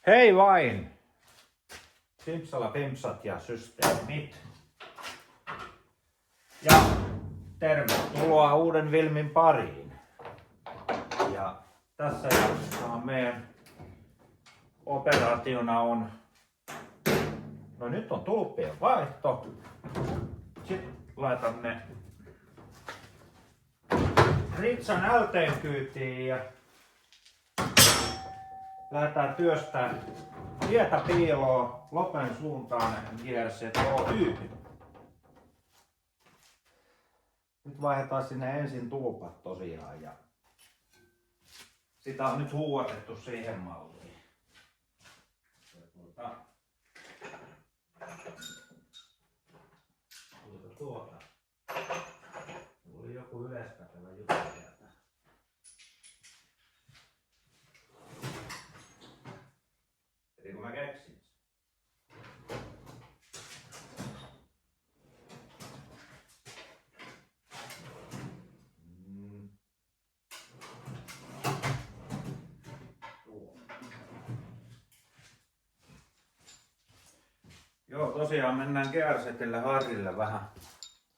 Hei vain! Simpsala pimpsat ja systeemit. Ja tervetuloa uuden filmin pariin. Ja tässä jaksossa meidän operaationa on... No nyt on tulppien vaihto. Sitten laitan ne Ritsan älteen kyytiin ja lähdetään työstään tietä piiloa Lopen suuntaan JRC Oy. Nyt vaihdetaan sinne ensin tulpat tosiaan ja sitä on nyt huuatettu siihen malliin. Tuota. Oli joku yleispätevä juttu sieltä. Eli kun mä keksin. Joo, tosiaan mennään Gearsetille Harrille vähän.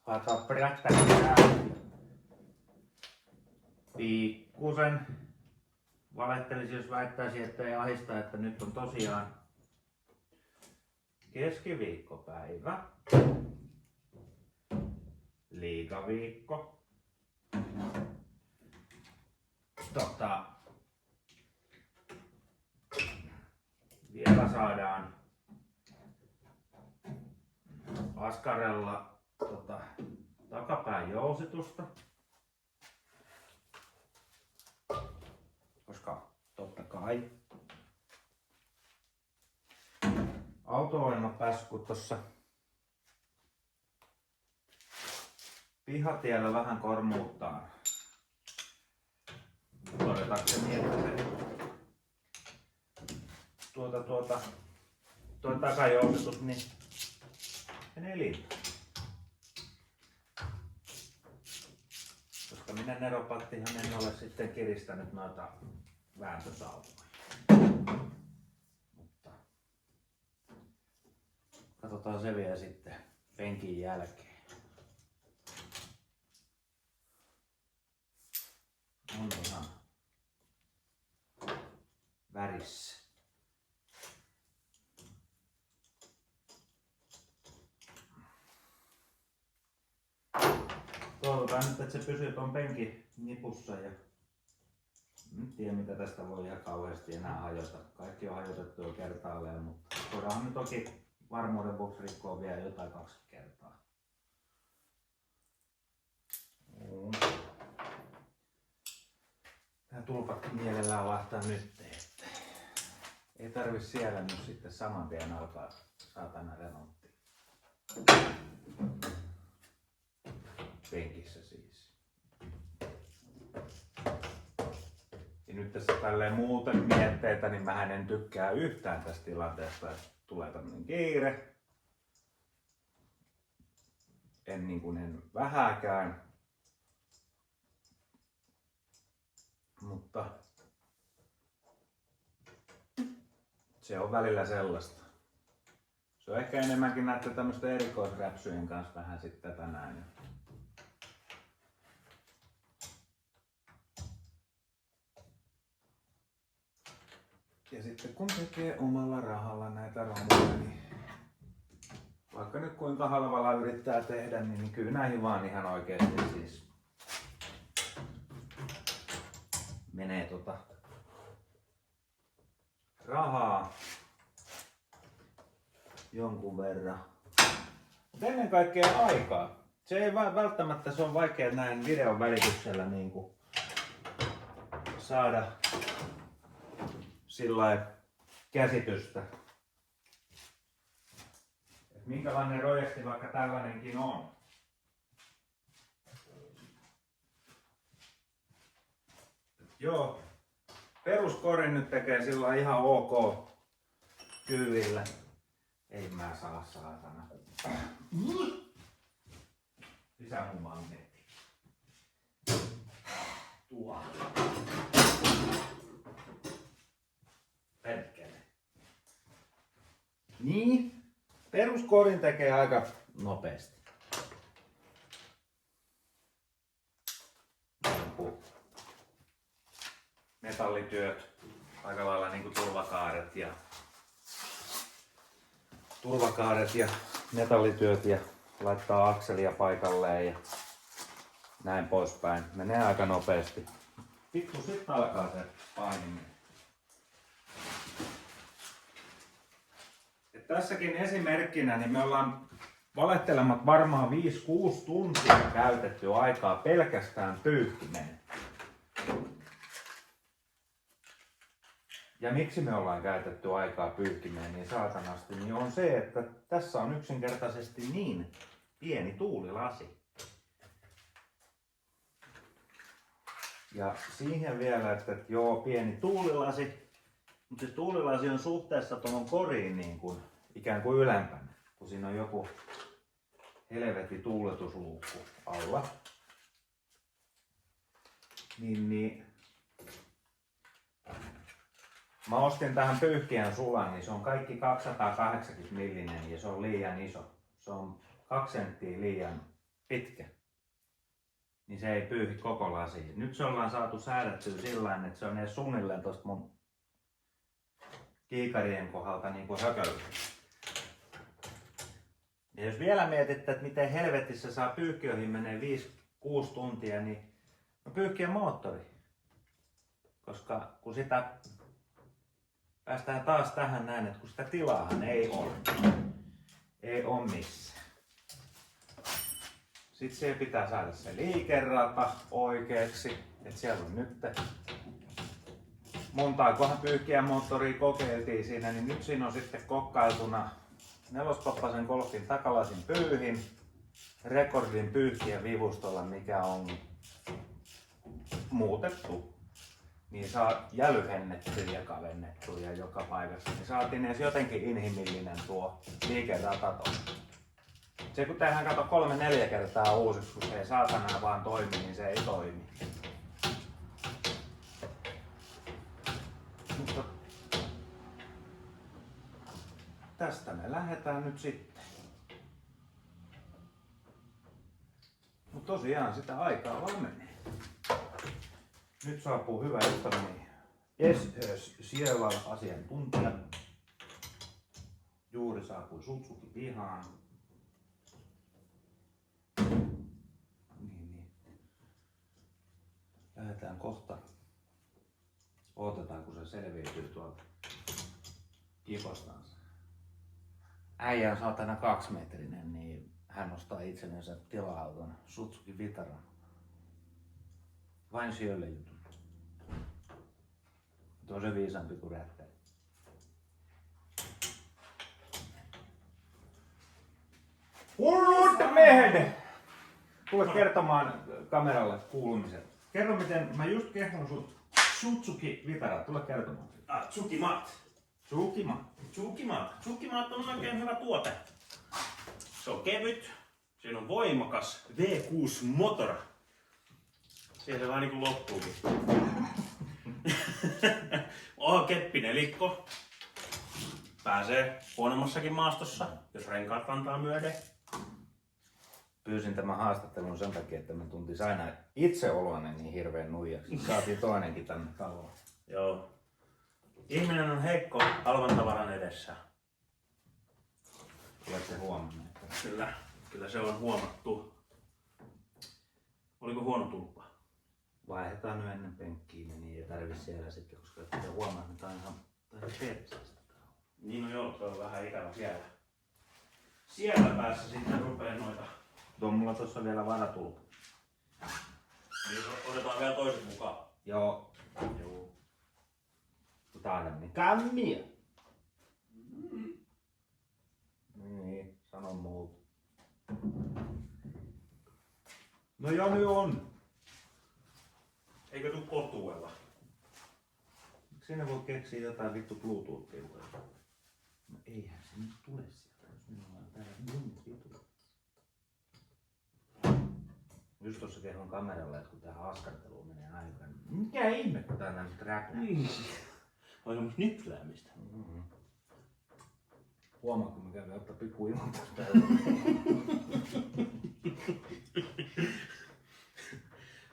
Haetaan prättäkää. Pikkusen valehtelisin, jos väittäisi, että ei ahista, että nyt on tosiaan keskiviikkopäivä. Liigaviikko. Vielä saadaan askarella takapään jousitusta. Koska totta kai auto en ole päässyt, kun tuossa pihatiellä vähän kormuuttaa. Todetakseni, että tuo takajousitus niin menee liikaa. Koska minä neropattihan en ole sitten kiristänyt noita vääntösauvoja. Mutta katsotaan se vielä sitten penkin jälkeen. On ihan värissä. Toivotaan nyt, että se pysyy tuon penkin nipussa ja en tiedä mitä tästä voi ihan kauheasti enää hajota. Kaikki on hajotettu jo kertaalleen, mutta voidaan nyt toki varmuuden vuoksi rikkoa vielä jotain 2 kertaa. Tää tulpatkin mielellään vaihtaa nyt, että ei tarvi siellä nyt sitten saman tien alkaa saatana remontti. Penkissä siis. Ja nyt tässä tälleen muuten mietteitä, niin mähän en tykkää yhtään tästä tilanteesta, että tulee tämmönen kiire. En vähääkään. Mutta se on välillä sellaista. Se on ehkä enemmänkin näiden tämmöisten erikoisräpsyjen kanssa vähän sitten tänään. Ja sitten kun tekee omalla rahalla näitä romuja, niin vaikka nyt kuinka halvalla yrittää tehdä, niin kyllä näihin vaan ihan oikeesti siis menee rahaa jonkun verran. Mutta ennen kaikkea aikaa. Se ei välttämättä se on vaikea näin videon välityksellä niin kuin saada sillä käsitystä, että minkälainen projekti vaikka tällainenkin on. Joo, peruskori nyt tekee sillä ihan ok kyydillä. Ei mä saa saatana. Sisähumagneetti. Tuolla. Perkele. Niin, peruskorin tekee aika nopeasti. Metallityöt, aika lailla niinku turvakaaret ja metallityöt ja laittaa akselia paikalleen ja näin poispäin. Menee aika nopeasti. Pikku sitten alkaa se painiminen. Ja tässäkin esimerkkinä niin me ollaan valehtelemat varmaan 5-6 tuntia käytetty aikaa pelkästään pyyhkimeen. Ja miksi me ollaan käytetty aikaa pyyhkimeen niin saatanasti, niin on se, että tässä on yksinkertaisesti niin pieni tuulilasi. Ja siihen vielä, että joo, pieni tuulilasi, mutta se tuulilasi on suhteessa tuohon koriin niin kuin, ikään kuin ylempänä, kun siinä on joku helvetin tuuletusluukku alla. Niin mä ostin tähän pyyhkiän sulan, niin se on kaikki 280 millinen ja se on liian iso. Se on 2 senttiä liian pitkä. Niin se ei pyyhi koko lasiin. Nyt se ollaan saatu säädettyä sillain, että se on edes suunnilleen tosta mun kiikarien kohdalta niin kuin hököllä. Ja jos vielä mietitte, että miten helvetissä saa pyyhkiöihin menee 5-6 tuntia, niin no pyyhkiä moottori. Koska kun sitä päästään taas tähän näin, että kun sitä tilaahan ei ole. Ei ole missään. Sitten se pitää saada se liikerata oikeaksi. Että siellä on nyt montaakohan pyyhkiämoottoria kokeiltiin siinä, niin nyt siinä on sitten kokkailtuna 4-poppasen golfin takalasin pyyhin, rekordin pyyhkiä vivustolla, mikä on muutettu. Niin saa jälyhennettyä ja kavennettua joka paikassa. Niin saatiin edes jotenkin inhimillinen tuo liikerata. Se kun tehdään kato 3-4 kertaa uusiksi, kun se ei saatanaa vaan toimi, niin se ei toimi. Mutta tästä me lähdetään nyt sitten. Mutta tosiaan sitä aikaa vaan menee. Nyt saapuu hyvä ystäväni Sielan asiantuntija. Juuri saapui Suzuki pihaan. Niin. Lähdetään kohta. Odotetaan kun se selviytyy tuolta kipostansa. Äijä on saatana 2-metrinen, niin hän ostaa itsellensä tila-auton Suzuki Vitaran. Vain Sjölle jutun. Tuo on se viisaampi kuin rättäri. Hullut mehde! Tule kertomaan kameralle kuulumiset. Kerro miten, mä just kehon sut Suzuki Vitara, tule kertomaan. Tsukimat. Tsukimat on oikein hyvä tuote. Se on kevyt, siinä on voimakas V6 motor. Siihen se vähän niinku loppuukin. Keppinelikko. Pääsee huonommassakin maastossa, jos renkaat kantaa myöden. Pyysin tämän haastattelun sen takia, että me tuntis aina itseoloinen niin hirveän nuijaksi. Saatiin toinenkin tänne taloon. Joo. Ihminen on heikko halvan tavaran edessä. Olette huomanneet? Kyllä se on huomattu. Oliko huono tulppa? Vaihdetaan nyt ennen penkkiin, niin ei tarvi siellä sitten, koska ette huomaa, että tämä on ihan perseestä. Niin no joo, se on vähän ikävä siellä. Siellä päässä sitten rupee noita. Tuo mulla tossa vielä varatulpa. Niin otetaan vielä toiset mukaan. Joo. Täällä kammia. Niin, sano muuta. No joo, nyt on. Eikö tuu kotuella? Miksi sinne voi keksiä jotain vittu Bluetoothia? No eihän se nyt tule sieltä, jos minulla on täällä mun vitu. Just tossa kerron kameralle, että kun tähän askarteluun menee aikaan, niin mikä ihme, kun täällä on nyt räplää. On semmoista nypläämistä. Huomaa, kun mä käyn ottaa pikku ilmoitusta.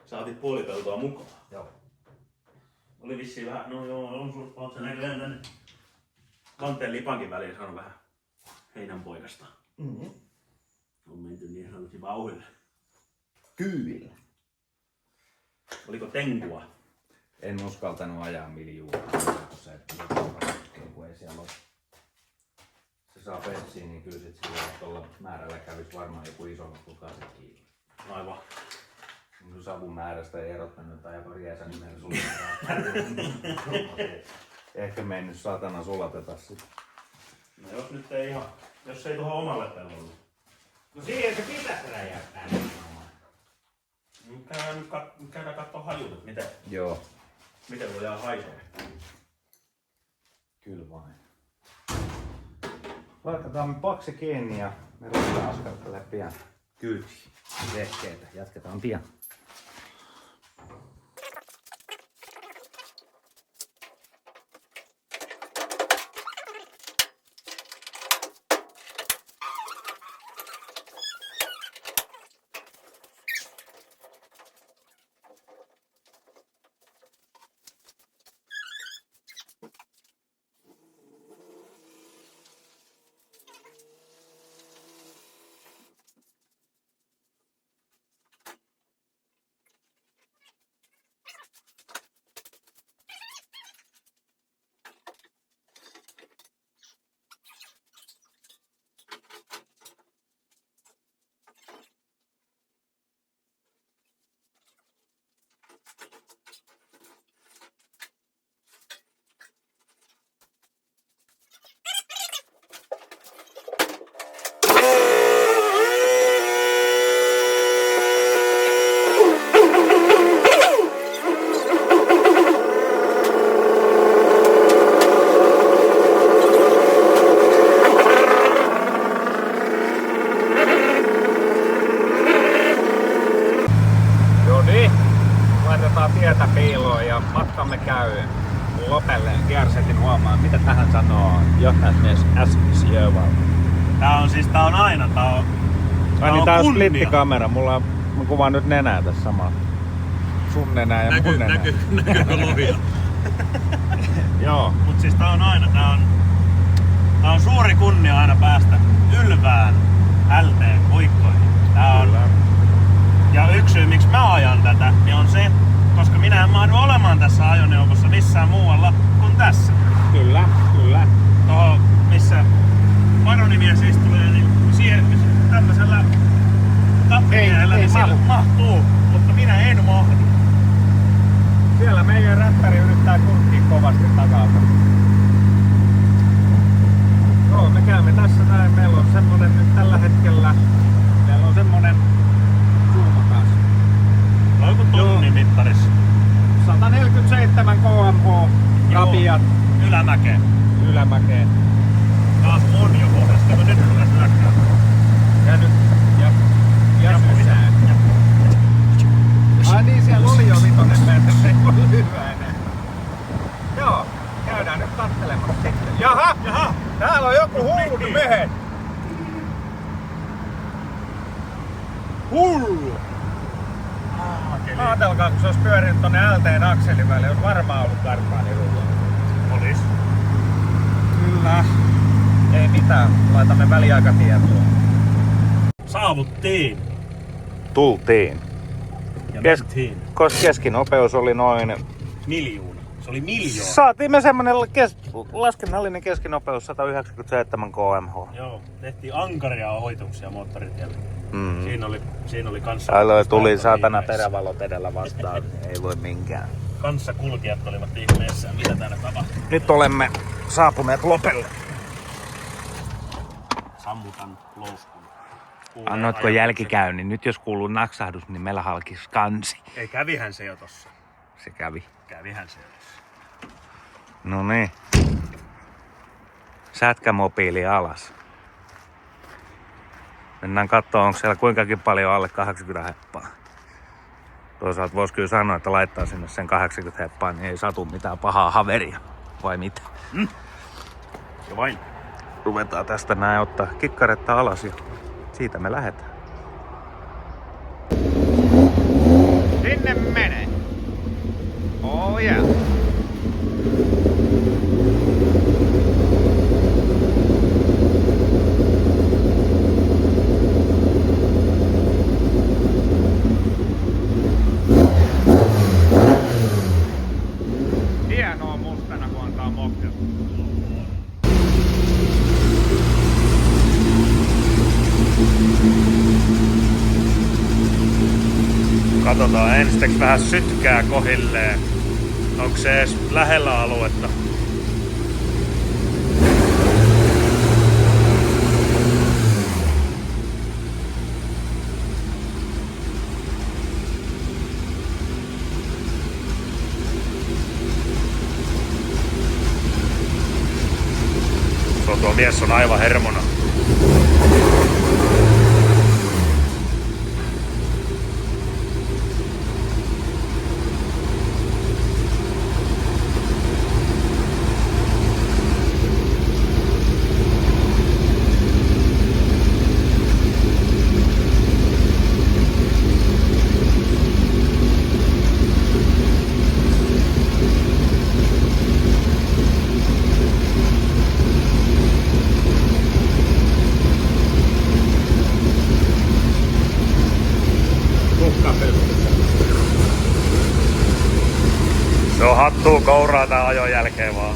Saatit puolipeltoa mukaan. Joo. Oli vissiin vähän, no joo, on se näköjään tänne kanteen lipankin väliin saanut vähän heinänpoikasta. Mm-hmm. On menty niin sanotusti vauhdille. Kyllä. Oliko tenkua? En uskaltanut ajaa miljoonaa, kun ei siellä ole. Se saa bensiin, niin kyllä sit sillä tuolla määrällä kävisi varmaan joku iso tukase kiinni. Aivan. Kun savun määrästä ei erottanut tai joku riesä nimellä sulatetaan. Ehkä mennyt satana sulateta sit. No jos nyt ei ihan, jos ei tuohon omalle pellolle. No siihen se pitäisi räjäyttää. Käydään kattoo hajut, että miten voi jää haisee. Kyllä vain. Laitetaan me paksi kiinni ja me ruvetaan askartelemaan pian kyytiin. Vehkeitä. Jatketaan pian. Tietä piiloon ja matkamme käy Lopelle Gearsetin huomaan. Mitä tähän sanoo johtajasmies S. Jöval? Tää on aina, tää on on splittikamera. Mä kuvaan nyt nenää tässä samalla. Sun nenää ja mun nenää. Näkyykö lovia? Joo. Mut siis tää on aina, tää on suuri kunnia aina päästä Ylvään LT-puikkoihin. Tää on. Ja yksi syy miksi mä ajan tätä, niin on se, koska minä en mahdu olemaan tässä ajoneuvossa missään muualla kuin tässä. Kyllä. Tuohon missä varonimiä siis tulee, niin siihen tämmöisellä kappimiehellä niin siellä mahtuu, mutta minä en mahdu. Siellä meidän räppäri yrittää kurkkia kovasti takaa. Joo, me käymme tässä näin. Meillä on semmonen nyt tällä hetkellä. Meillä on semmonen zoomakas. Onko tunnin mittarissa? 147 kmh rapiat ylämäkeen. Taas on jo kohdasta, kun nyt tulee syökkää. Ja nyt ja sysään. Ai niin, siellä oli jo vitonen päätä, se ei ole hyvä enää. Joo, käydään nyt kattelemassa sitten. Jaha! Täällä on joku hullu mehet! Hullu! Aatelkaa, kun se olisi pyörinyt tonne LT:n akselin väliin, olisi varmaan ollut karpaanirulla. Olis. Kyllä. Ei mitään, laitamme väliaikatietoa. Saavuttiin. Tultiin. Ja mentiin. Keskinopeus oli noin... Miljoona. Se oli miljoona. Saatiin me semmonen laskennallinen keskinopeus 197 kmh. Joo, tehtiin ankaria ohituksia moottoritielle. Mm. Siinä oli kanssa... Täällä tuli saatana perävalot edellä vastaan, ei voi minkään. Kanssakulkijat olivat ihmeessään, mitä täällä tapahtuu. Nyt olemme saapuneet Lopelle. Sammutan louskun. Annoitko jälkikäynnin? Nyt jos kuuluu naksahdus, niin meillä halkisi kansi. Ei, kävihän se jo tossa. Se kävi. Kävihän se jo tossa. No niin. Sätkämobiili alas. Mennään katsomaan, onko siellä kuinkakin paljon alle 80 heppaa. Toisaalta voisi kyllä sanoa, että laittaa sinne sen 80 heppaa, niin ei satu mitään pahaa haveria. Vai mitä? Ja vain. Ruvetaan tästä näin ottaa kikkaretta alas ja siitä me lähdetään. Sinne menee! Oh yeah! Hienoa mustana kun antaa mokkella. Katsotaan ensiksi vähän sytkää kohilleen. Onko se edes lähellä aluetta? Tuo mies on aivan hermona. Se on hattuu kouraa tän ajon jälkeen vaan.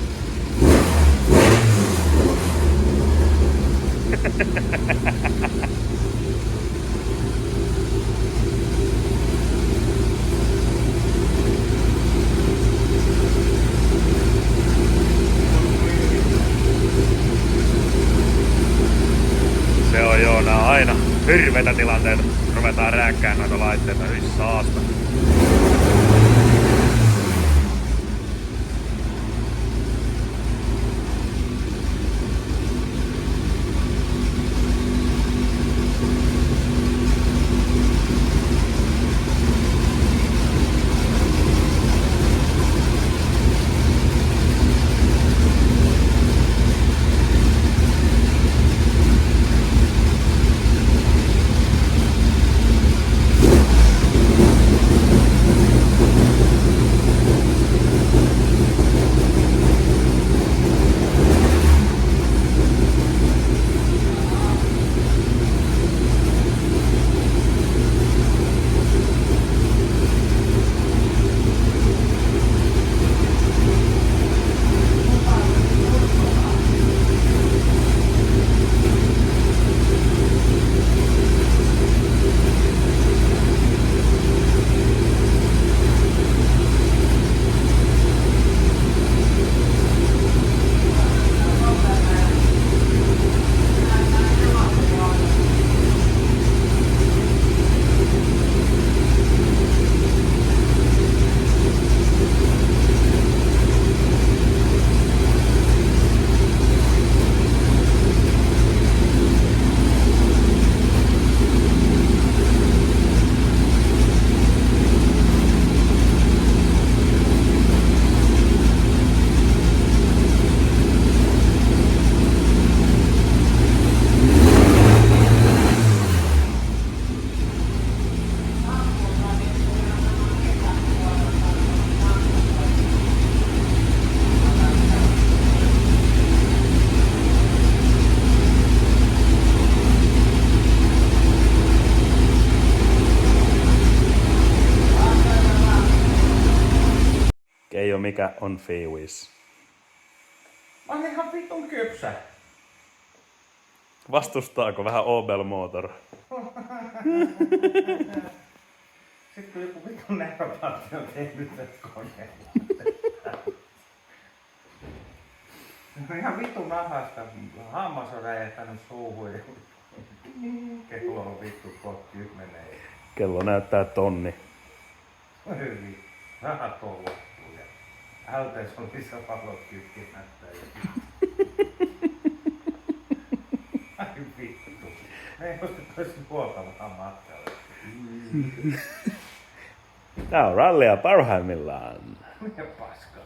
Se on joo, nää on aina hirveitä tilanteita. Ruvetaan rääkkään noita laitteita hyvin saasta. Keijo, mikä on fiilis? On ihan vitun kypsä. Vastustaako vähän Opel Motor? Sitten kun joku vitun neuropaatti on tehnyt tästä koneella. Ihan vitun nahasta. Hammas on räjähtänyt suuhun ja kello on vittu kohta 10. Kello näyttää tonni. Hyvin. Rahat on loppu ja ältees on lisäpalot kytkimättä. Ai vittu. Me ei ostettaisi ruokalaan matkalle. Tää on rallia parhaimmillaan. Mikä paskaa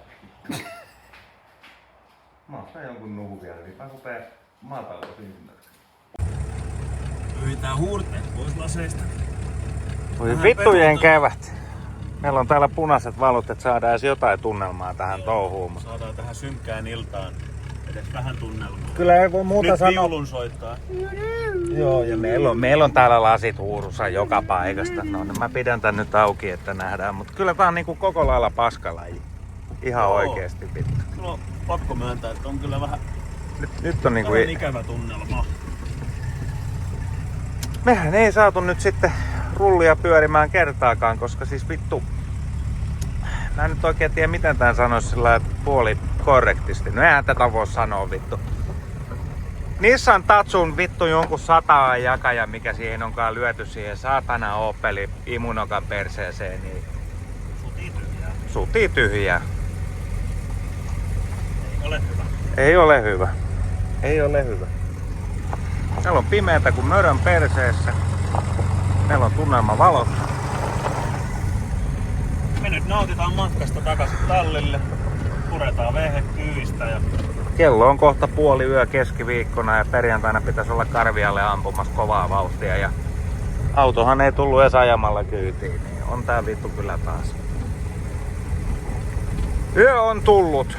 vittu. Mä ostan jonkun nuhu vielä, niin mä rupeen maatalousymmärrys. Yritetään huurteet pois laseista. Voi vittujen kevät. Meillä on täällä punaiset valot, että saadaan edes jotain tunnelmaa tähän touhuun. Saadaan tähän synkkään iltaan edes vähän tunnelmaa. Kyllä ei voi muuta nyt sanoa. viulun soittaa. Joo, ja meillä on täällä lasit huurussa joka paikasta. No niin mä pidän tän nyt auki, että nähdään. Mutta kyllä tää on niinku koko lailla paskalaji. Ihan Joo. oikeesti vittu. No pakko myöntää, että on kyllä vähän, Nyt on niinku... vähän ikävä tunnelma. Mehän ei saatu nyt sitten rullia pyörimään kertaakaan, koska siis vittu... Mä en nyt oikein tiedä miten tän sanois sillä puoli korrektisti. No eihän tätä voi sanoa vittu. Nissan Tatsun vittu jonkun 100 jakaja, mikä siihen onkaan lyöty siihen saatana Opeli Imunokan perseeseen, niin... Sutii tyhjää. Ei ole hyvä. Ei ole hyvä. Ei ole hyvä. Täällä on pimeätä kuin mörön perseessä. Meillä on tunnelmavalot. Me nyt nautitaan matkasta takaisin tallille. Puretaan vehje kyistä ja... Kello on kohta puoli yö keskiviikkona ja perjantaina pitäisi olla Karvialle ampumassa kovaa vauhtia. Ja autohan ei tullut edes ajamalla kyytiin, niin on tää vittu kyllä taas. Yö on tullut.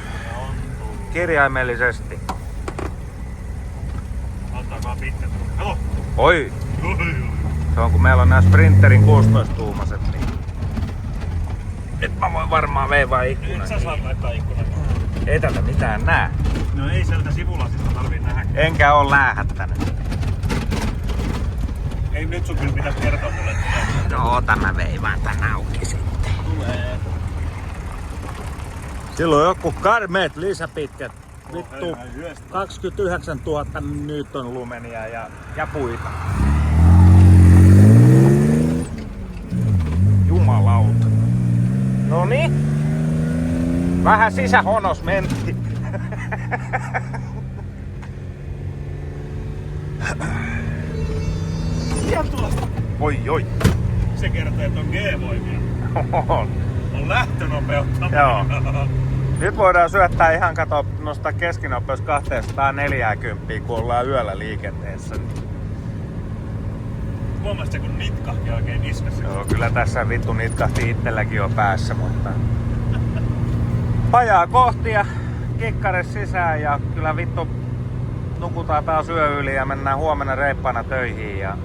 Kirjaimellisesti. Ottaakaa pitkät. Kato! Oi! Se on kun meillä on nää Sprinterin 16-tuumaset, niin... Nyt mä voin varmaan veivaa ikkunan. Nyt sä saat laittaa ikkunan. Ei tällä mitään näe. No ei sieltä sivulasista tarvii nähdä. Enkä oo läähättänyt. Ei nyt sun kyllä pitäis kertoa mulle, että... No ota mä veivaan tän auki sitten. Tulee. Silloin on joku karmeet lisäpitkät. Vittu Hei, hyöstä. 29 000 newton lumenia ja puita. Jumalauta. Noniin. Vähän sisähonos mentti. Ja tuosta. Oi. Se kertoo, että on G-voimia. On. On lähtönopeutta. Joo. Nyt voidaan syöttää ihan nostaa keskinopeus 240, kun ollaan yöllä liikenteessä. Huomasit kun nitkahti oikein niskassa? Joo, kyllä tässä vittu nitkahti itselläkin jo päässä, mutta... Pajaa kohti ja kikkare sisään ja kyllä vittu nukutaan taas yö yli ja mennään huomenna reippaana töihin ja...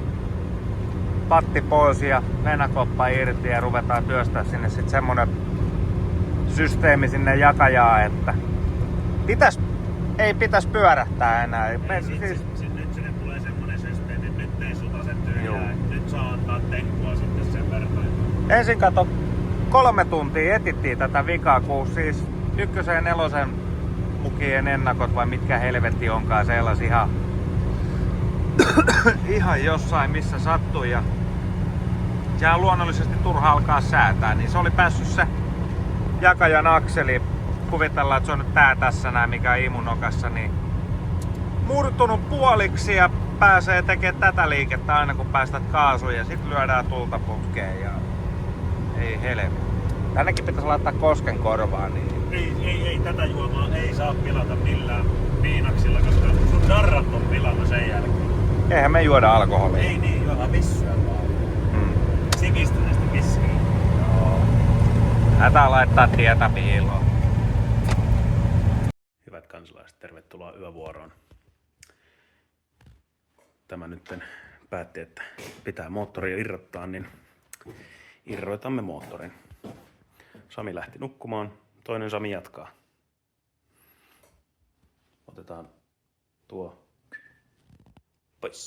Patti pois ja nenäkoppa irti ja ruvetaan työstää sinne sit semmonen systeemi sinne jakajaa, että ei pitäis pyörähtää enää. Nyt sinne tulee semmonen systeemi, että nyt ei sutase tyhjää. Nyt saa antaa tenkkua sitten sen verran. Ensin kato 3 tuntia etittiin tätä vikaa, kun siis 1. ja 4. mukien ennakot vai mitkä helvetti onkaan sellas ihan jossain missä sattui ja sehän luonnollisesti turha alkaa säätää, niin se oli päässyt se jakajan akseli, kuvitellaan, että se on nyt tää tässä näin, mikä on imunokassa, niin murtunut puoliksi ja pääsee tekemään tätä liikettä aina kun päästät kaasuun ja sit lyödään tulta putkeen ja ei helvetti. Tännekin pitäisi laittaa kosken korvaan, niin... Ei tätä juomaa ei saa pilata millään viinaksilla, koska sun darrat on pilalla sen jälkeen. Eihän me juoda alkoholia. Ei niin, juoda vissyä vaan. Sivistyneestä vissiä. Joo. Hätä laittaa tietä piiloon. Hyvät kansalaiset, tervetuloa yövuoroon. Tämä nyt päätti, että pitää moottori irrottaa, niin irroitamme moottorin. Sami lähti nukkumaan, toinen Sami jatkaa. Otetaan tuo pois.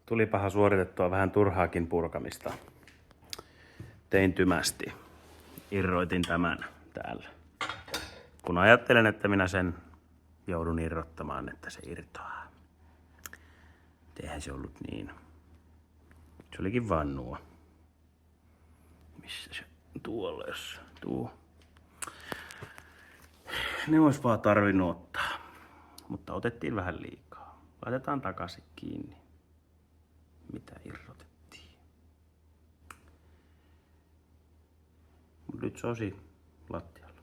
Tulipahan suoritettua vähän turhaakin purkamista. Tein tymästi. Irroitin tämän täällä. Kun ajattelen, että minä sen joudun irrottamaan, että se irtoaa. Eihän se ollut niin. Se olikin vannua. Missä se? Tuolla jos. Tuo. Ne ois vaan tarvinnut ottaa. Mutta otettiin vähän liikaa. Laitetaan takaisin kiinni. Mitä irrotettiin? Mut nyt sosi lattialla.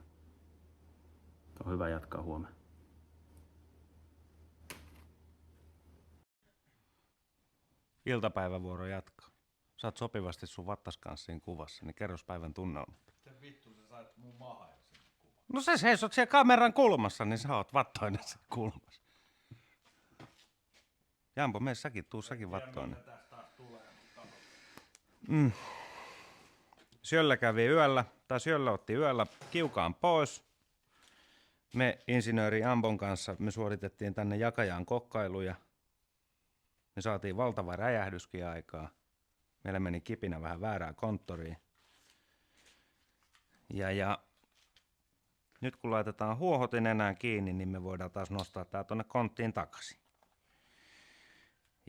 On hyvä jatkaa huomenna. Iltapäivävuoro jatkaa. Saat sopivasti sun vattaskanssiin kuvassa, niin kerros päivän tunnelma. Miten vittu sä sait mun mahan sinne kuvaan? No sä seisot siellä kameran kulmassa, niin sä oot vattoinen siellä kulmassa. Jampo, mene säkin, tuu säkin vattoinen. Sjöllä kävi yöllä, tai Sjöllä otti yöllä kiukaan pois. Me insinööri Ambon kanssa me suoritettiin tänne jakajaan kokkailuja. Me saatiin valtava räjähdyskin aikaa. Meillä meni kipinä vähän väärään konttoriin. Ja nyt kun laitetaan huohotin enää kiinni, niin me voidaan taas nostaa tää tonne konttiin takaisin.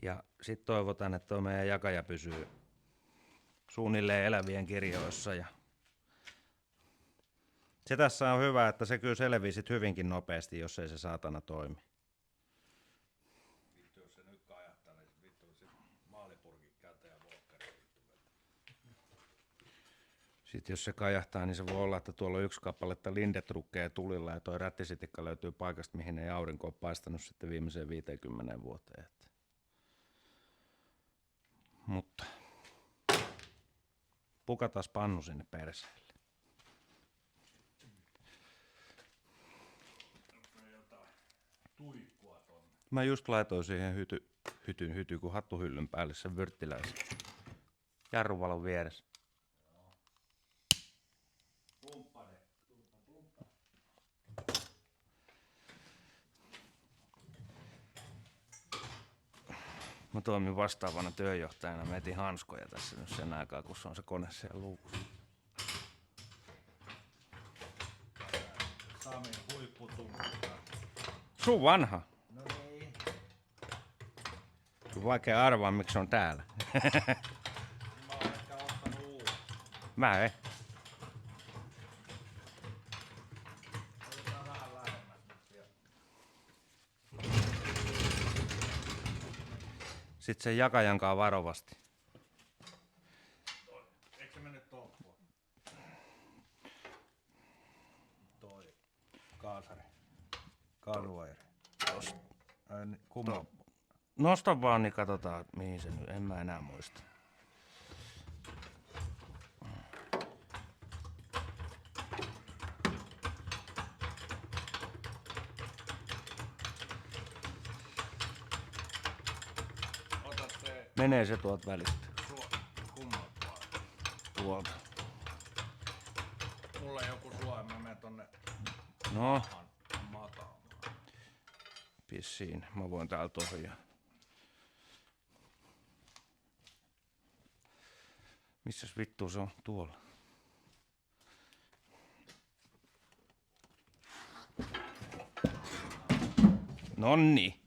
Ja sit toivotaan, että tuo meidän jakaja pysyy suunnilleen elävien kirjoissa. Ja se tässä on hyvä, että se kyllä selvii sit hyvinkin nopeasti, jos ei se saatana toimi. Vittu jos se nyt kajahtaa, niin vittu se maalipurkin käteen ja volkkari Sitten jos se kajahtaa, niin se voi olla, että tuolla on yksi kappaletta lindetrukkeja tulilla ja toi rättisitikka löytyy paikasta, mihin ei aurinko ole paistanut sitten viimeiseen 50 vuoteen. Mutta pukataan pannu sinne perseelle. tuikkua tonne. Mä just laitoin siihen hyty kun hattuhyllyn päälle sen vyrttiläisen. Jarruvalon vieressä. Pumppane. Mä toimin vastaavana työnjohtajana. Mä etin hanskoja tässä nyt sen aikaa, kun se on se kone siellä luukussa. Samin huipputumpputa. Sun vanha. No niin. Sun vaikea arvaa, miksi se on täällä. Mä oon ehkä ottanut uuden. Mä en. Otetaan vähän lähemmäs nyt vielä. Sitten sen jakajankaa varovasti. Eikö se mennyt tolppua? Toi. Kaasari. Kaasuvairi. Kumman? Nosta vaan, niin katsotaan mihin se nyt. En mä enää muista. Ota se Menee se tuolta välistä. kumman puolella. Tuolta. Mulla on joku suoja, mä menen tonne No, mataamaan. pissiin. Mä voin täältä ohjaa. Missäs vittu se on? Tuolla. Nonni.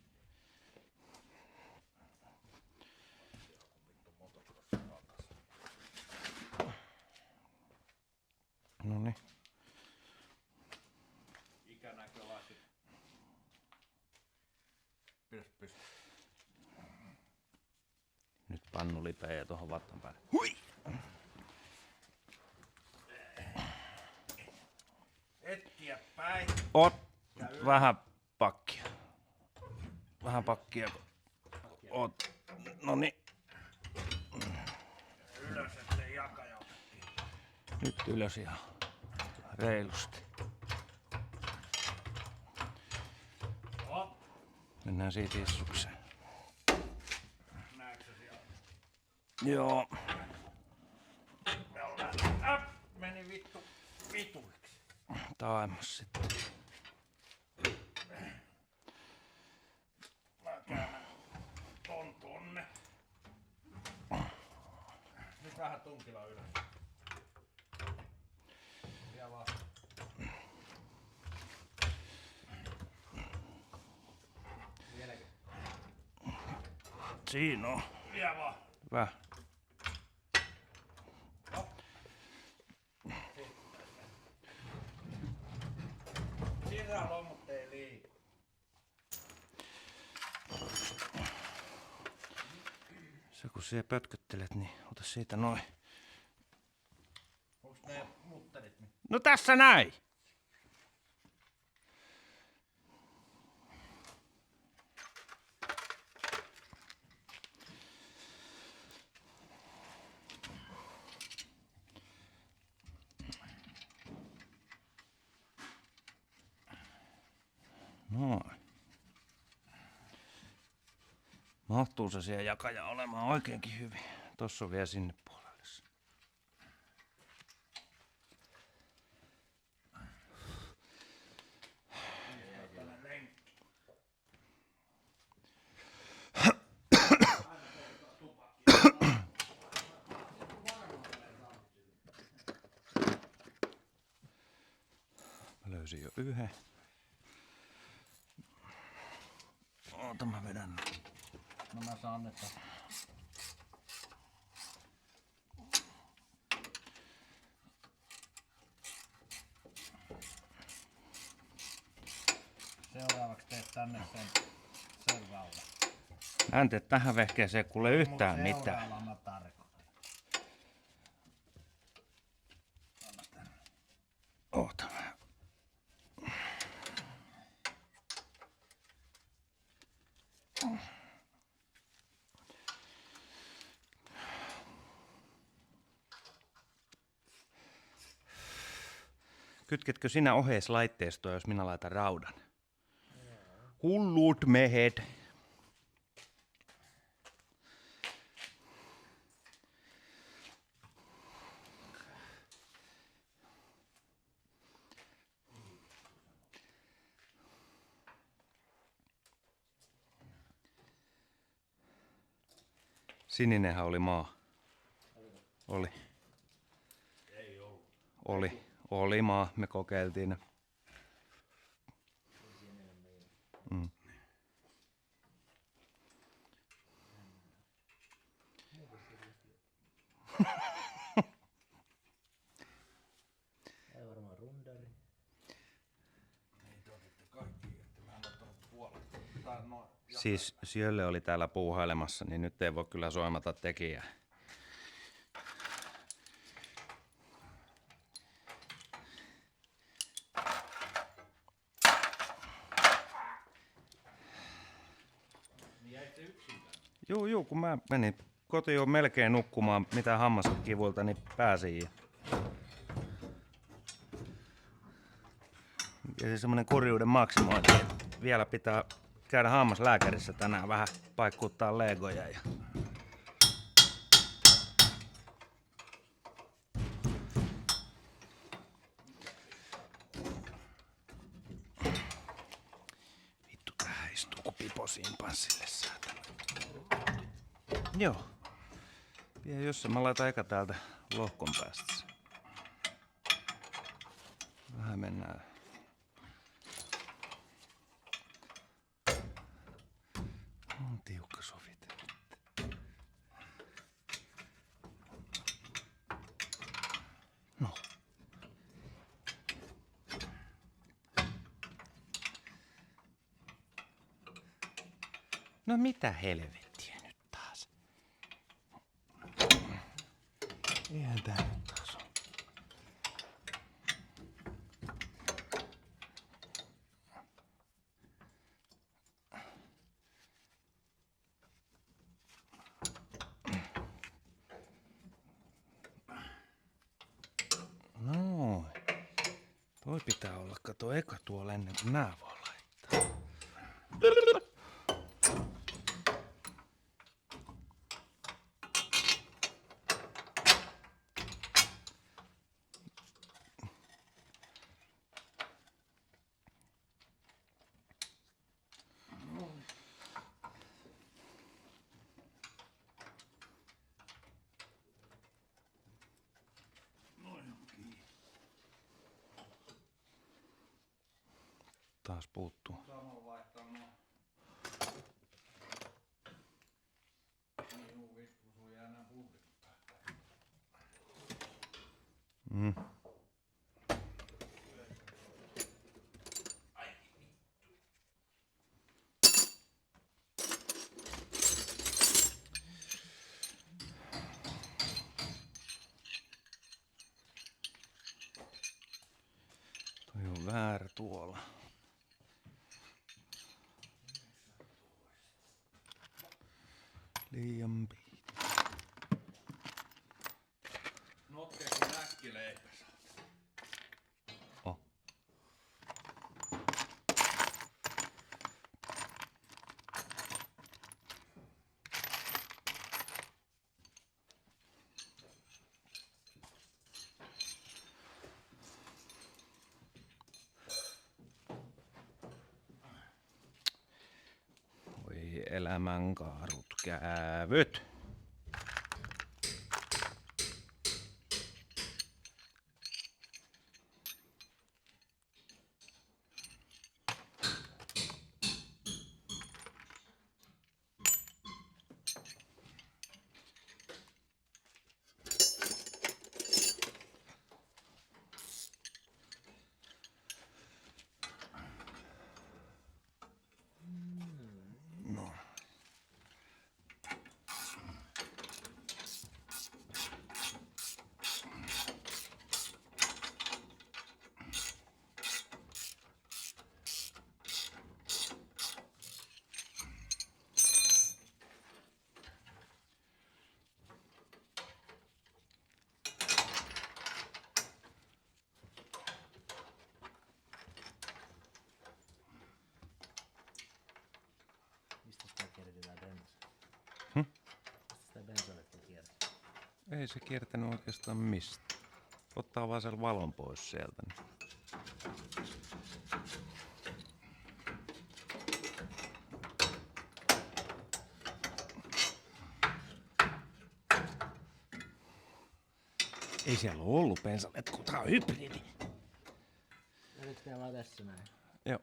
Nonni. Ikänäkölasit. Pys. Nyt pannu lipeää tuohon vattan päälle. Hui! Ettiä päin. Ot vähän pakkia. Vähän pakkia. Ot. Noniin. Ylös, ettei jakaja. Nyt ylös ihan reilusti. Op. Mennään siitä issukseen. Näetkö siellä? Joo. Meni vittu vituiksi. Taimas sitten. Mä käännän ton tonne. tunkilla ylös. Vielä vaan. Vieläkin. Siinä on. Vielä vaan. Hyvä. Sisälomut ei liiku. Se kun siellä pötköttelet, niin ota siitä noin. Onks ne mutterit nyt? No tässä näin! Noin. Mahtuu se siellä jakaja olemaan oikeinkin hyvin. Tossa on vielä sinne puolelle. Mä löysin jo yhden. Oota mä vedän. No mä saan että. Seuraavaksi teet tänne sen raudan. Mä en tee tähän vehkeeseen kuule yhtään mitään. Seuraavalla mä tarkoitan. Oota mä. Kytketkö sinä oheislaitteistoa, jos minä laitan raudan? Hullut mehet. Sininenhän oli maa. Oli. Ei ollut. Oli maa. Me kokeiltiin ne. Mm. Ei varmaan rundari. Niin te otitte kaikki, että mä en ottanut puolet. Tai noin. Siis Sjölle oli täällä puuhailemassa, niin nyt ei voi kyllä soimata tekijää. Niin jäitte yksin tänne. Juu, kun mä menin kotiin jo melkein nukkumaan mitään hammaskivuilta, niin pääsin. Ja se semmonen kurjuuden maksimointi, että vielä pitää käydä hammaslääkärissä tänään vähän paikkuuttaa legoja. Ja... Vittu, tähän istuu kun pipo simpanssille saatana. Joo. Ja jos mä laitan eka täältä lohkon päästä. Vähän mennään. On tiukka soviteltu. No. No mitä helvettiä nyt taas? Eihän tää nyt taas on. Noin. Toi pitää olla, kato eka tuolla ennen kuin nää voi laittaa. Taas puuttuu. Samalla vaihtaa nuo. Niin juu vittu, sun jää nää pumpit päästä. Mm. Toi on väärä tuolla. Liian pitkä. Notkee kun äkkileipä saat. Oh. Voi elämän kaarut kävyt. No. Mistä sitä kierretään bensaa? Hm? Mistä sitä bensalettia kierretään? Ei se kiertänyt oikeastaan mistä. Ottaa vaan sen valon pois sieltä. Niin. Ei siellä ole ollut bensalet, kun tää on hybridi. Oliko tää vaan tässä näin? Joo.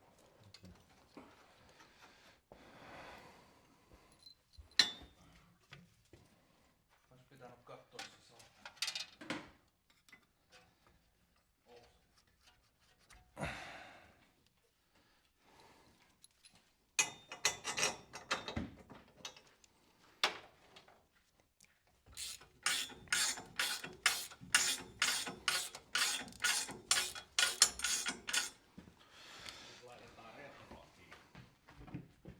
Ois pitänyt kattoo se saa.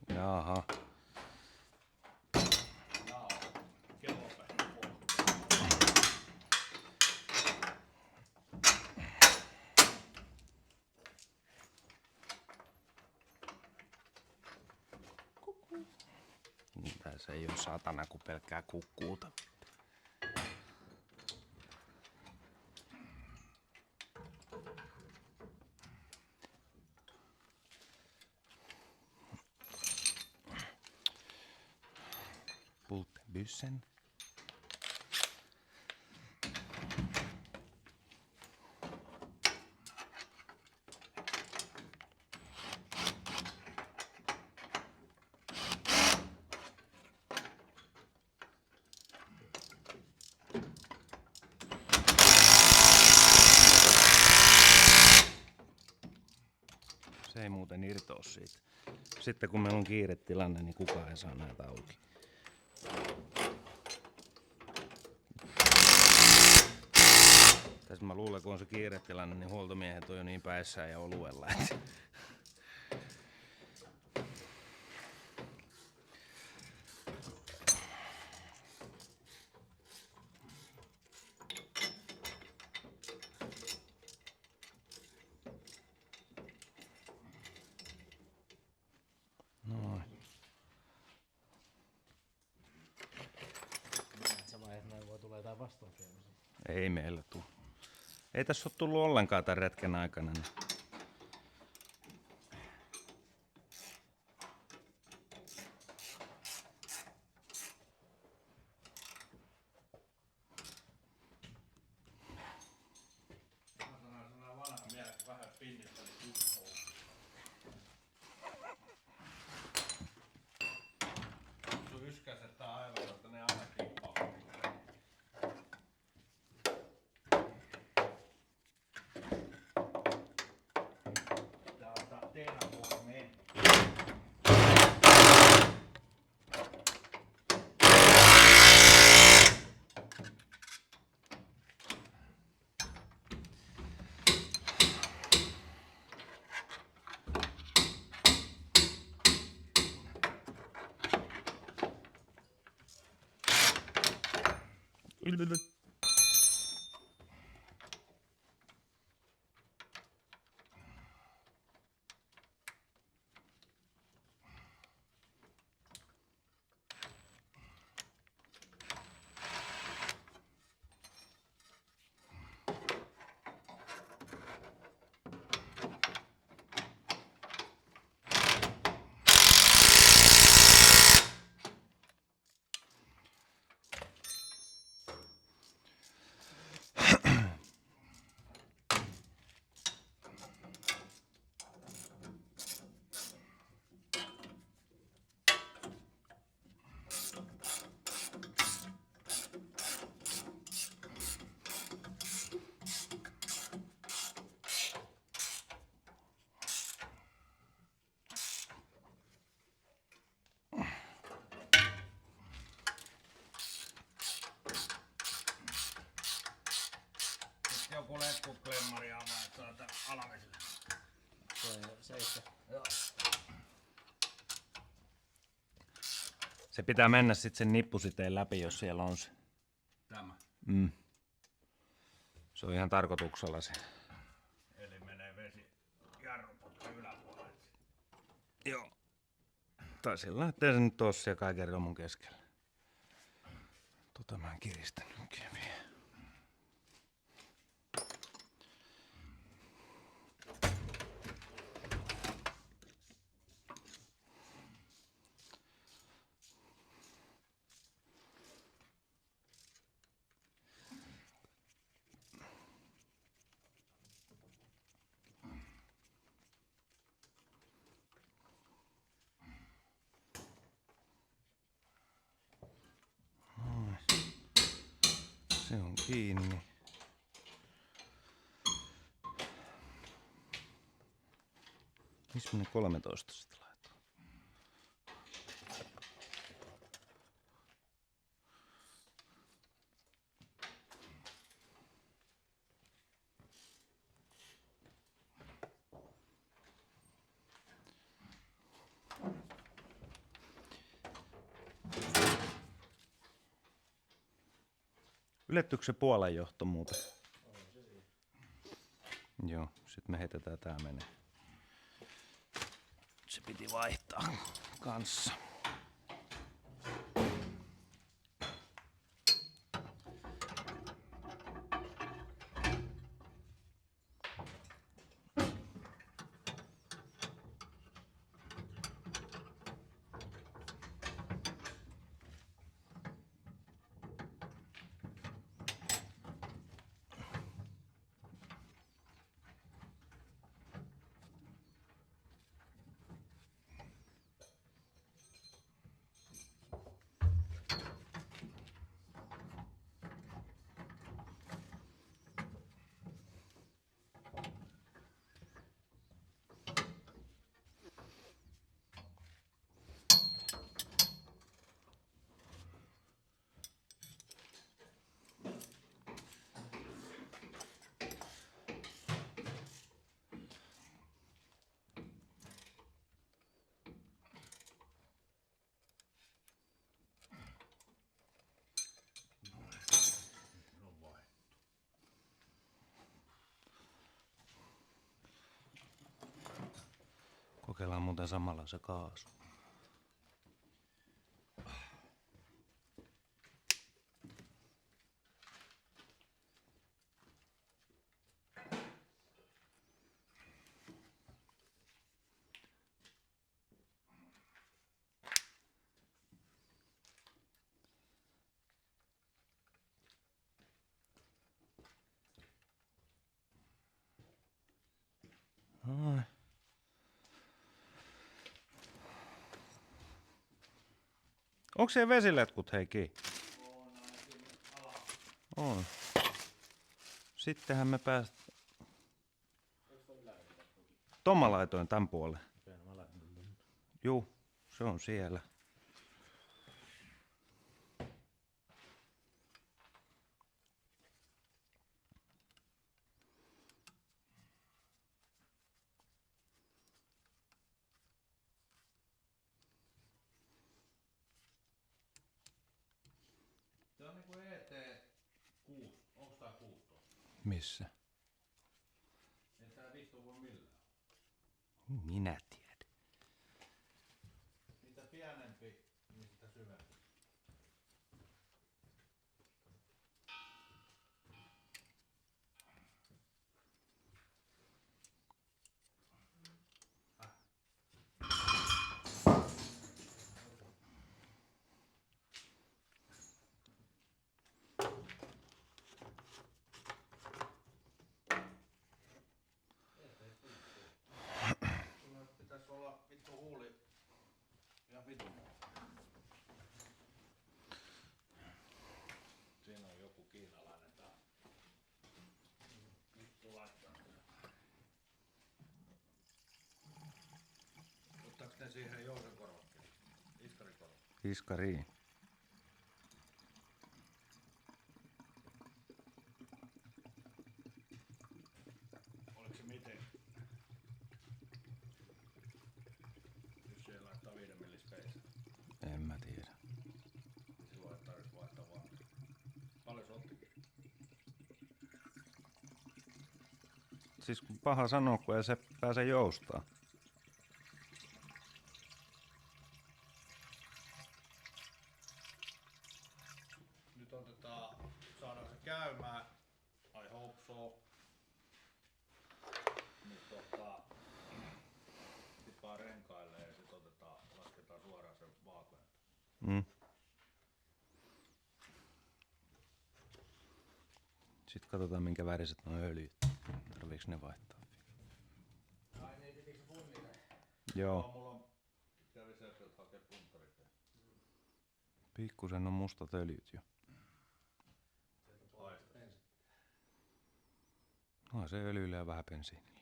Jaha. Tässä ei oo satana kuin pelkkää kukkuuta. Pulttebyssen. Se ei muuten irtoa siitä. Sitten kun meillä on kiiretilanne, niin kukaan ei saa näitä auki. Tässä mä luulen, kun on se kiiretilanne, niin huoltomiehet on jo niin päissään ja oluella. Noin. Sä vaiheet noin voi tulla jotain vastauksia. Ei meillä tuu. Ei tässä ole tullut ollenkaan tämän retken aikana. Niin. Mä sanoin, vanha mies vähän pinnitteli kukkousta. Nyt joku letkuklemmari avaa tuota alavesille. Seistä. Joo. Se pitää mennä sitten sen nippusiteen läpi, jos siellä on se. Tämä. Se on ihan tarkoituksella se. Eli menee vesi jarruputken yläpuolelle. Joo. Tai sillä ettei se nyt tossa siellä kaiken romun keskellä. Mä en kiristänytkin vielä. Se on kiinni. Missä meni 13 sitten laittaa? Ylettyykö se Puolan johto muuten? Joo, sit me heitetään tää menee. Se piti vaihtaa kanssa. Kokeillaan muuten samalla se kaasu. Noin. Onko siellä vesiletkut Heikki? On. Sittenhän me päästään. Tomma laitoin tän puolen. Juu, se on siellä. Se on niinku eteen Onks tää 16? Missä? Ei tää vittu voi millään. Minä tiedän. Mitä pienempi, niin sitä syvempi. Sulla pitäis olla vittu huuli ja vittu. Siinä on joku kiinalainen tää. Vittu laittaa. Ottaaks ne siihen jousen korvakkeet? Iskarikorvat. Iskariin. Oliko se miten? Jos siellä laittaa 5 millis peisä, En mä tiedä. niin silloin ei tarvitse vaihtaa vaatteita. Paljon se ottikin? Siis paha sanoa, kun ei se pääse joustaa. Nyt saadaan se käymään. I hope so. Nyt tippaa renkaille ja sit lasketaan suoraan sen vaakuen. Mm. Sitten katsotaan minkä väriset nuo öljyt. Tarviiks ne vaihtaa? Ai niin, pitikö punnita? Joo. Mulla on kävi Seppeltä hakee puntarit. Pikkusen on mustat öljyt jo. No se öljyllä ja vähän bensiinillä.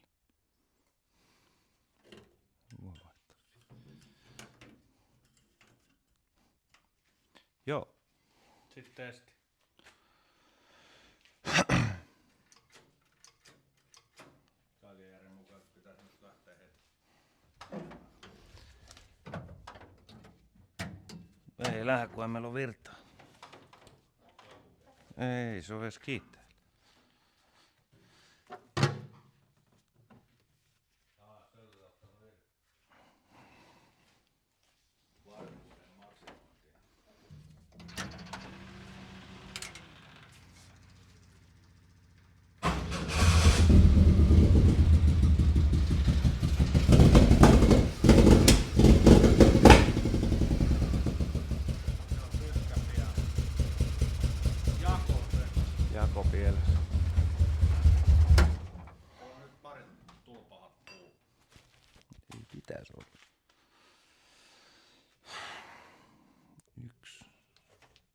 Voi vaihtaa. Joo. Sitten testi. Kaiken järjen mukaan pitäisi nyt lähteä heti. Ei lähde, kun ei meillä ole virtaa. Ei, se on edes kiittää. Jako pielessä. On nyt parit tulpahattua. Ei pitäis olla. 1,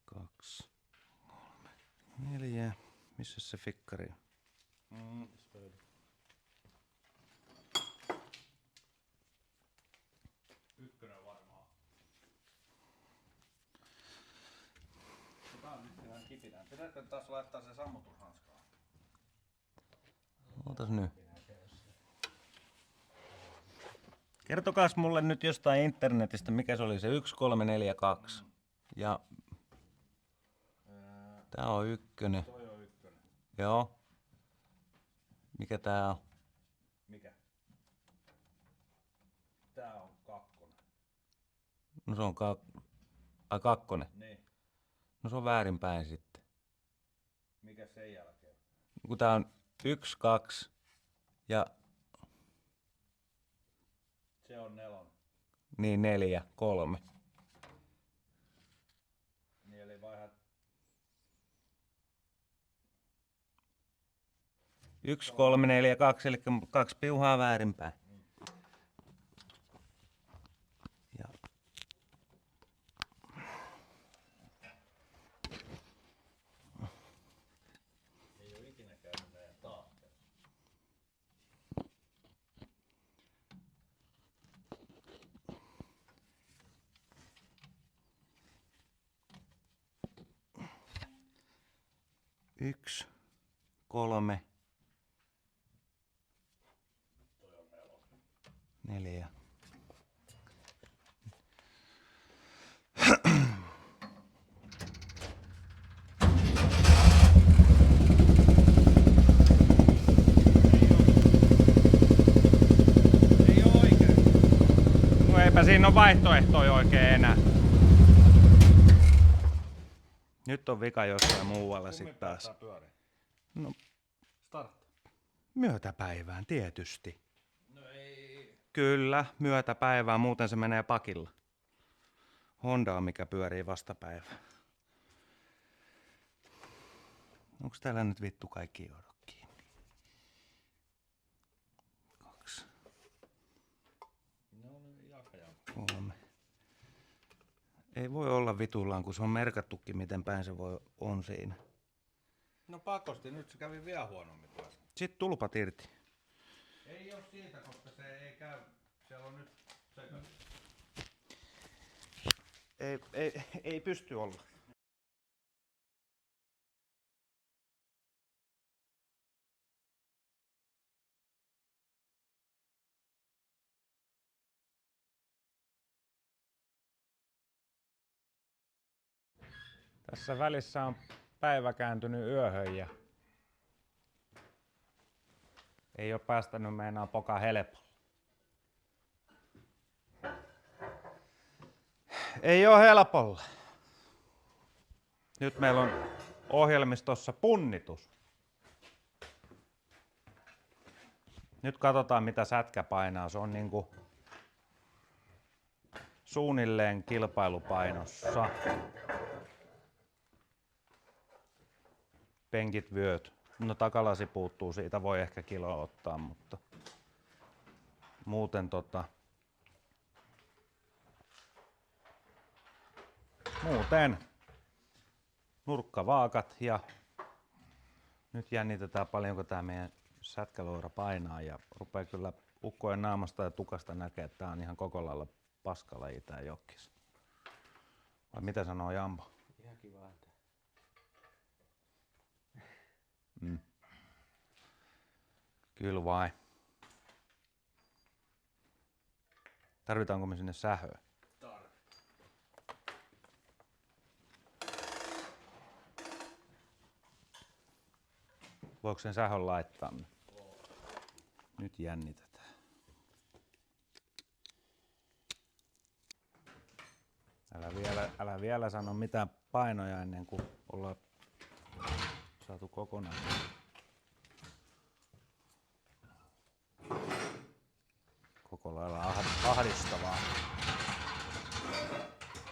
2, 3, 4. Missä se fikkari on? Ykkönen varmaan. Tää on nyt ihan kipinää. Pitääkö taas laittaa se sammutushanskaan? Ootas nyt. Kertokaas mulle nyt jostain internetistä, mikä se oli se 1342. Ja tää on ykkönen. Toi on ykkönen. Joo. Mikä tää on? Mikä? Tää on kakkonen. No se on kakkonen. Niin. No se on väärinpäin sitten. Mikä sen jälkeen? Kun tää on 1, 2 ja Se on nelonen. niin 4, 3. Niin eli vaihdat 1, 3, 4, 2, eli 2 piuhaa väärinpäin. Ja ei oo ikinä käynyt meidän taakse. yksi, 3, 4. siinä ole vaihtoehtoja oikein enää. Nyt on vika jossain muualla sit taas. Pyörii. No, Start. myötäpäivään tietysti. No ei. Kyllä, myötäpäivään, muuten se menee pakilla. Honda on mikä pyörii vastapäivään. Onks täällä nyt vittu kaikki joudut kiinni? 2, No niin, jakaja. 3. Ei voi olla vitullaan, kun se on merkattukin, miten päin se on siinä. No pakosti, nyt se kävi vielä huonommin taas. Sitten tulpat irti. Ei oo siitä, koska se ei käy. Siellä on nyt sekaisin. Ei pysty olla. Tässä välissä on päivä kääntynyt yöhön ja ei ole päästänyt meinaa poka helpolla. Ei ole helpolla. Nyt meillä on ohjelmistossa punnitus. Nyt katsotaan mitä sätkä painaa. Se on niinku suunnilleen kilpailupainossa. Penkit vyöt. No takalasi puuttuu, siitä voi ehkä kilo ottaa, mutta muuten muuten nurkkavaakat ja nyt jännitetään paljonko tää meidän sätkäloira painaa ja rupeaa kyllä ukkojen naamasta ja tukasta näkee, että tää on ihan koko lailla paskalaji tää jokkis. Vai mitä sanoo Jambo? Ihan kiva, että Kyllä vai. Tarvitaanko me sinne sähöä? Voiko sen sähön laittaa? Nyt jännitetään. Älä vielä sano mitään painoja ennen kuin ollaan saatu kokonaan. Koko lailla ahdistavaa.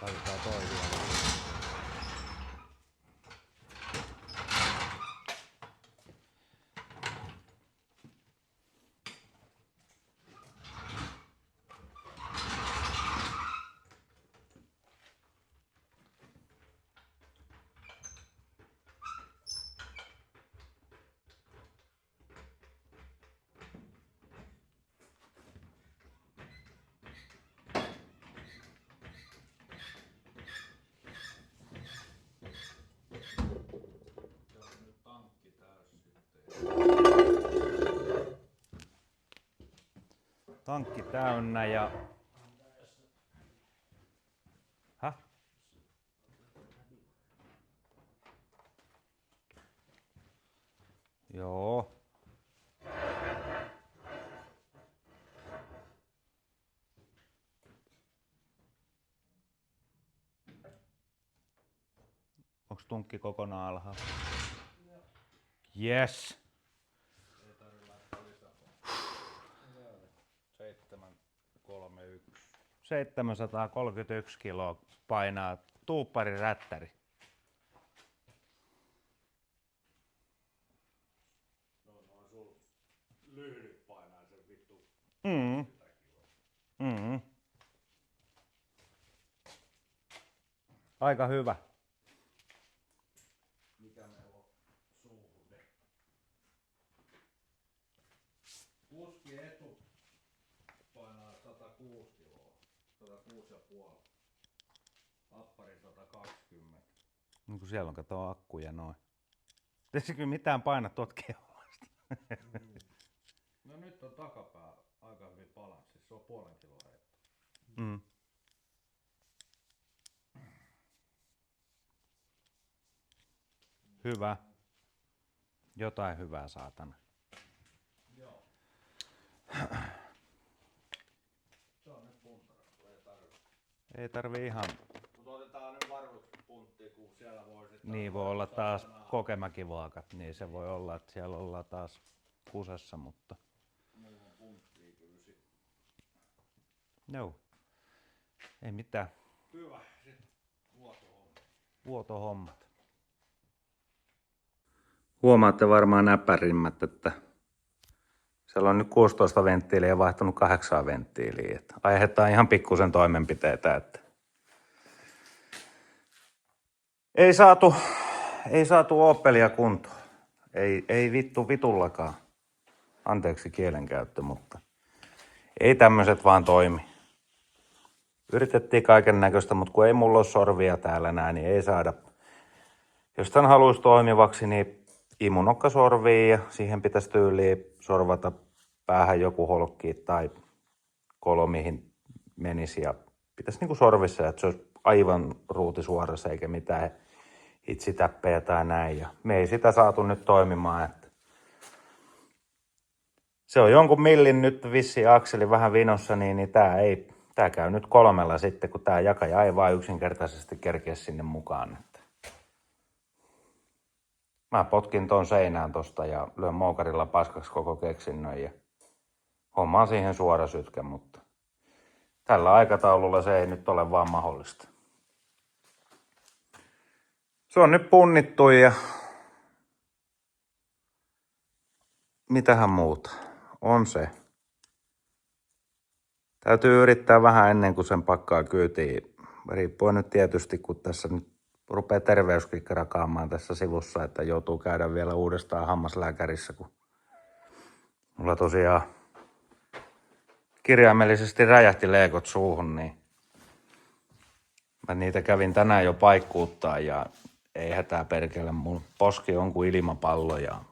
Laitetaan toi vielä. Tankki täynnä ja... Häh? Joo. Onks tunkki kokonaan alhaalla? Yes. 731 kiloa painaa tuupparirättäri. No noin sul lyhdyt painaa sen vittu. Aika hyvä. Mikä meillä on suhde? Kuski etu painaa 106 kiloa. 106,5. Appari 120. Niin kuin siellä on kato akkuja noin. Pitäisikö mitään paina tuot keulasta? No nyt on takapää aika hyvin balanssissa. Se on 0,5 kiloa heitto. Hyvä. Jotain hyvää saatana. Joo. Se on nyt puntara. Tulee takas. Ei tarvi ihan, Mutta otetaan nyt varuiksi punttia, kun siellä voi sitten... niin voi olla taas kokemäkivaakat, niin se voi olla, että siellä ollaan taas kusessa, mutta Mulla on punttia kyllä. joo, ei mitään, Hyvä, sitten vuotohommat. Huomaatte varmaan näppärimmät, että siellä on nyt 16 venttiiliä ja vaihtunut 8 venttiiliä. Että aiheuttaa ihan pikkusen toimenpiteitä, että ei saatu Opelia kuntoon. Ei vitullakaan. Anteeksi kielenkäyttö, mutta ei tämmöiset vaan toimi. Yritettiin kaiken näköistä, mutta kun ei mulla ole sorvia täällä näin, niin ei saada. Jos tämän haluaisi toimivaksi, niin imunokka sorvii ja siihen pitäisi tyyliin sorvata päähän joku holkki tai kolo, mihin menisi. Ja pitäisi niinku sorvissa, että se olisi aivan ruutisuorassa eikä mitään hitsitäppejä tai näin. Ja me ei sitä saatu nyt toimimaan. Että se on jonkun millin nyt vissi akseli vähän vinossa, niin tää käy nyt 3 sitten, kun tää jakaja ei vaan yksinkertaisesti kerkeä sinne mukaan. Että mä potkin ton seinään tosta ja lyön moukarilla paskaksi koko keksinnön ja hommaan siihen suora sytkä, mutta tällä aikataululla se ei nyt ole vaan mahdollista. Se on nyt punnittu ja mitähän muuta on se. Täytyy yrittää vähän ennen kuin sen pakkaa kyytiin. Riippuen nyt tietysti, kun tässä nyt rupeaa terveyskikka rakaamaan tässä sivussa, että joutuu käydä vielä uudestaan hammaslääkärissä, kun mulla tosiaan kirjaimellisesti räjähti leekot suuhun, niin mä niitä kävin tänään jo paikkuuttaa ja ei hätää perkele. Mun poski on kuin ilmapallo ja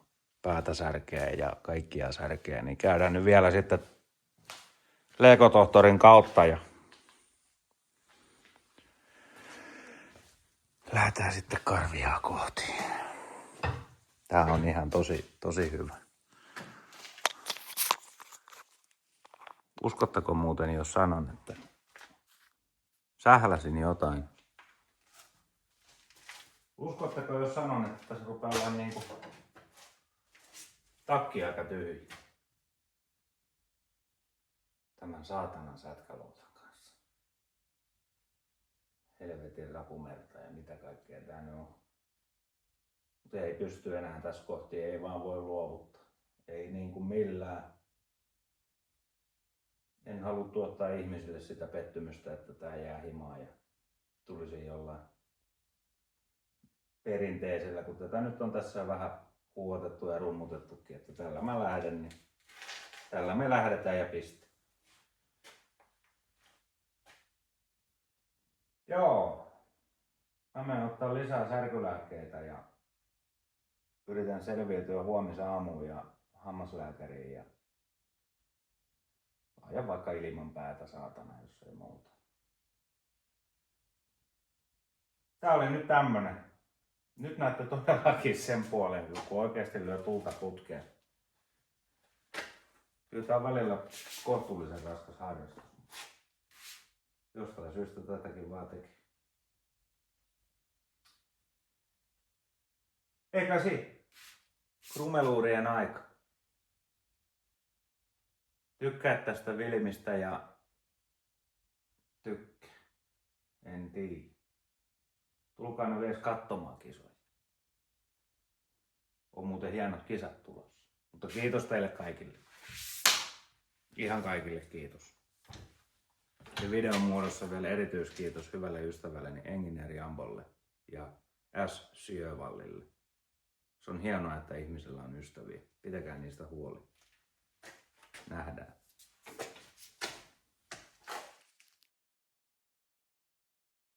päätä särkeä ja kaikkia särkeä, niin käydään nyt vielä sitten leekotohtorin kautta ja lähdetään sitten Karviaa kohti. Tää on ihan tosi hyvä. Uskottako muuten, jos sanon, että sähläsin jotain? Uskotteko, jos sanon, että tässä rupeaa olla niinku takki aika tyhjä? Tämän saatanan sätkäloutan kanssa. Helvetin rapumerta ja mitä kaikkea tää nyt on. Mutta ei pysty enää tässä kohti, ei vaan voi luovuttaa. Ei niinku millään. En halua tuottaa ihmisille sitä pettymystä, että tää jää himaan ja tulisi jollain perinteisellä, kun tätä nyt on tässä vähän huuotettu ja rummutettukin, että tällä mä lähden, niin tällä me lähdetään ja piste. Joo, mä menen ottaa lisää särkylääkkeitä ja yritän selviytyä huomisaamuun ja hammaslääkäriin ja ajan vaikka ilman päätä saatana, jos ei muuta. Tää oli nyt tämmönen. Nyt näette todellakin sen puolen, kun oikeasti lyö tulta putkeen. Kyllä tää on välillä kohtuullisen raskas harrastus. Jostain syystä tätäkin vaan teki. Eikäsi, krumeluurien aika. Tykkää tästä filmistä ja tykkää. En tiedä. Tulkaa nyt edes katsomaan kisoja. On muuten hienot kisat tulossa. Mutta kiitos teille kaikille. Ihan kaikille kiitos. Ja videon muodossa vielä erityiskiitos hyvälle ystävälleni Engineer Jambolle ja S. Sjövallille. Se on hienoa, että ihmisillä on ystäviä. Pitäkää niistä huoli. Nähdään.